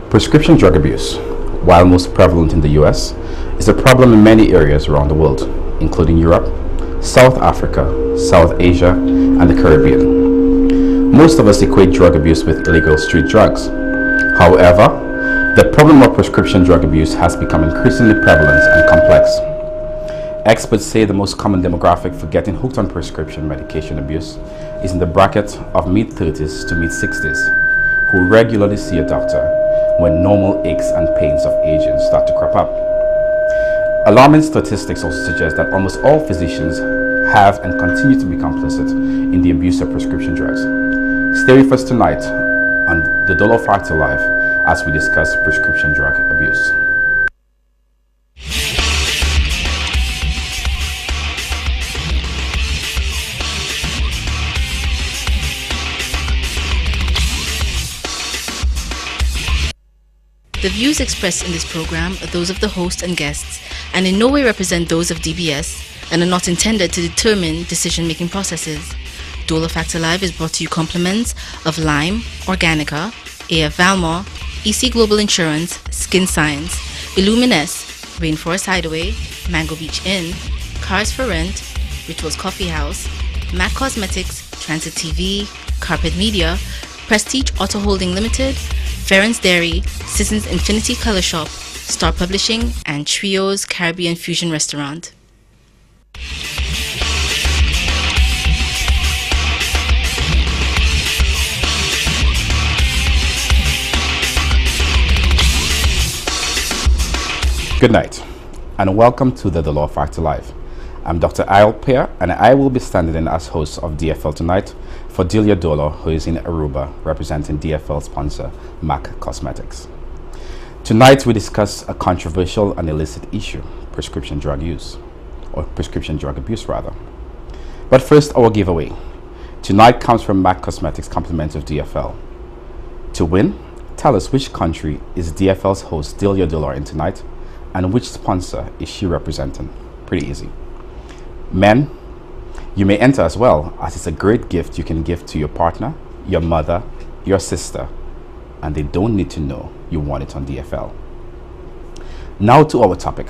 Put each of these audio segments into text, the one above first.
Prescription drug abuse, while most prevalent in the US, is a problem in many areas around the world, including Europe, South Africa, South Asia, and the Caribbean. Most of us equate drug abuse with illegal street drugs. However, the problem of prescription drug abuse has become increasingly prevalent and complex. Experts say the most common demographic for getting hooked on prescription medication abuse is in the bracket of mid-30s to mid-60s, who regularly see a doctor when normal aches and pains of aging start to crop up. Alarming statistics also suggest that almost all physicians have and continue to be complicit in the abuse of prescription drugs. Stay with us tonight on the Dollar Factor Live as we discuss prescription drug abuse. The views expressed in this program are those of the host and guests and in no way represent those of DBS and are not intended to determine decision-making processes. Dollar Factor Live is brought to you compliments of Lime, Organica, AF Valmore, EC Global Insurance, Skin Science, Illumines, Rainforest Hideaway, Mango Beach Inn, Cars for Rent, Rituals Coffee House, MAC Cosmetics, Transit TV, Carpet Media, Prestige Auto Holding Limited, Ferrens Dairy, Citizens Infinity Color Shop, Star Publishing, and Trio's Caribbean Fusion Restaurant. Good night, and welcome to the Law Factor Live. I'm Dr. Ayel Pear, and I will be standing in as host of DFL tonight for Delia Dolo, who is in Aruba, representing DFL sponsor MAC Cosmetics. Tonight we discuss a controversial and illicit issue, prescription drug use, or prescription drug abuse rather. But first, our giveaway. Tonight comes from MAC Cosmetics compliment of DFL. To win, tell us which country is DFL's host Delia Dolo in tonight, and which sponsor is she representing. Pretty easy. Men, you may enter as well, as it's a great gift you can give to your partner, your mother, your sister, and they don't need to know you won it on DFL. Now to our topic.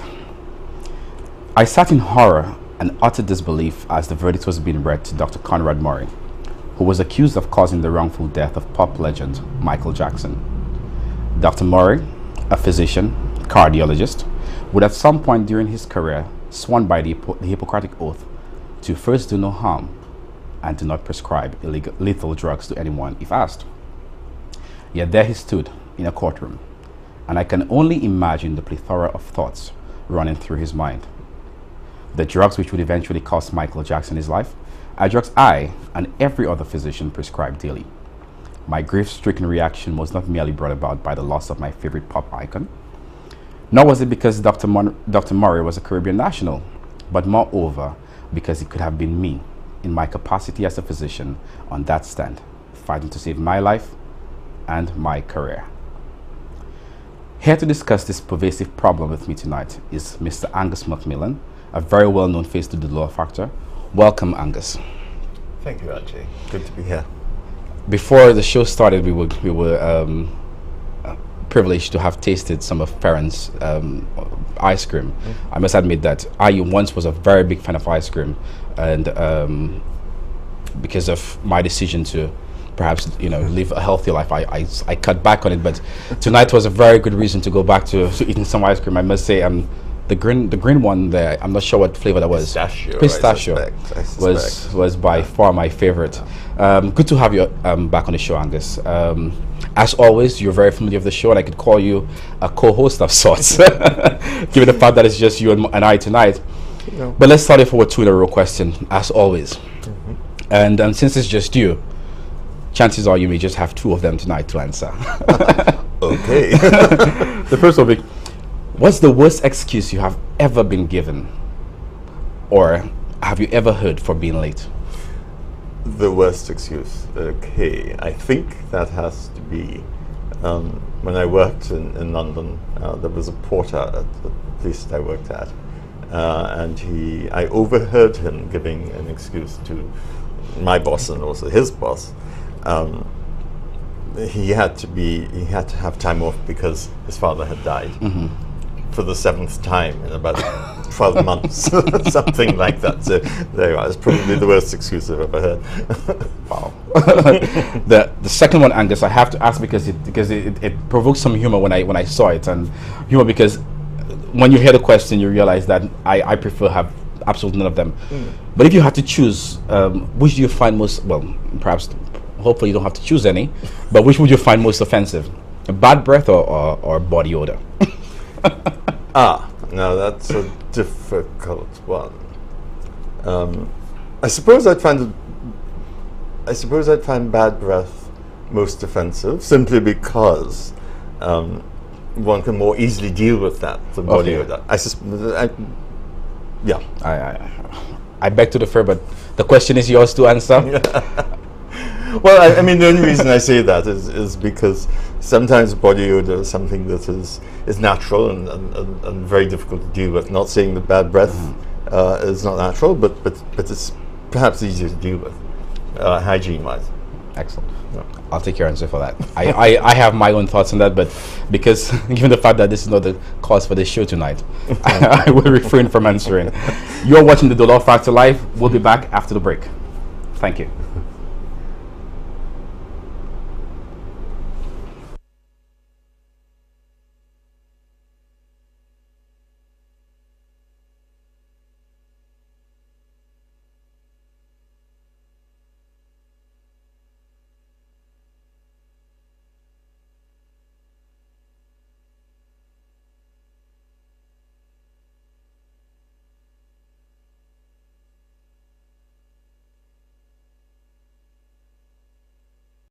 I sat in horror and utter disbelief as the verdict was being read to Dr. Conrad Murray, who was accused of causing the wrongful death of pop legend Michael Jackson. Dr. Murray, a physician, cardiologist, would at some point during his career sworn by the Hippocratic Oath to first do no harm and to not prescribe lethal drugs to anyone if asked. Yet there he stood in a courtroom, and I can only imagine the plethora of thoughts running through his mind. The drugs which would eventually cost Michael Jackson his life are drugs I and every other physician prescribe daily. My grief-stricken reaction was not merely brought about by the loss of my favorite pop icon, nor was it because Dr. Murray was a Caribbean national, but moreover because it could have been me in my capacity as a physician on that stand, fighting to save my life and my career. Here to discuss this pervasive problem with me tonight is Mr. Angus Macmillan, a very well-known face to the Law Factor. Welcome, Angus. Thank you, Ajay. Good to be here. Before the show started, we were privileged to have tasted some of Ferrens' ice cream. I must admit that I once was a very big fan of ice cream, and because of my decision to perhaps live a healthy life, I cut back on it. But tonight was a very good reason to go back to eating some ice cream. I must say, the green one there, I'm not sure what flavor that was. Pistachio I suspect. was by far my favorite. Good to have you back on the show, Angus. As always, you're very familiar with the show, and I could call you a co-host of sorts, given the fact that it's just you and I tonight. But let's start off with a two-in-a-row question, as always. And since it's just you, chances are you may just have two of them tonight to answer. Okay. The first one will be, what's the worst excuse you have ever been given, or have you ever heard for being late? The worst excuse. Okay, I think that has to be when I worked in London. There was a porter at the place that I worked at, and I overheard him giving an excuse to my boss and also his boss, he had to have time off because his father had died for the 7th time in about 12 months, something like that. So there you are. It's probably the worst excuse I've ever heard. Wow. The second one, Angus, I have to ask because it provoked some humor when I saw it, and humor because when you hear the question, you realize that I prefer have absolutely none of them. But if you had to choose, which do you find most, well, perhaps, hopefully you don't have to choose any, but which would you find most offensive? A bad breath or body odor? Now that's a difficult one. I suppose I'd find bad breath most offensive, simply because one can more easily deal with that than body odor. Yeah. I beg to differ, but the question is yours to answer. Well, I mean, the only reason I say that is because sometimes body odor is something that is natural and very difficult to deal with. Not saying that bad breath is not natural, but it's perhaps easier to deal with, hygiene-wise. Excellent. Yeah. I'll take your answer for that. I have my own thoughts on that, but because given the fact that this is not the cause for this show tonight, I will refrain from answering. You're watching the Dollar Factor Live. We'll be back after the break. Thank you.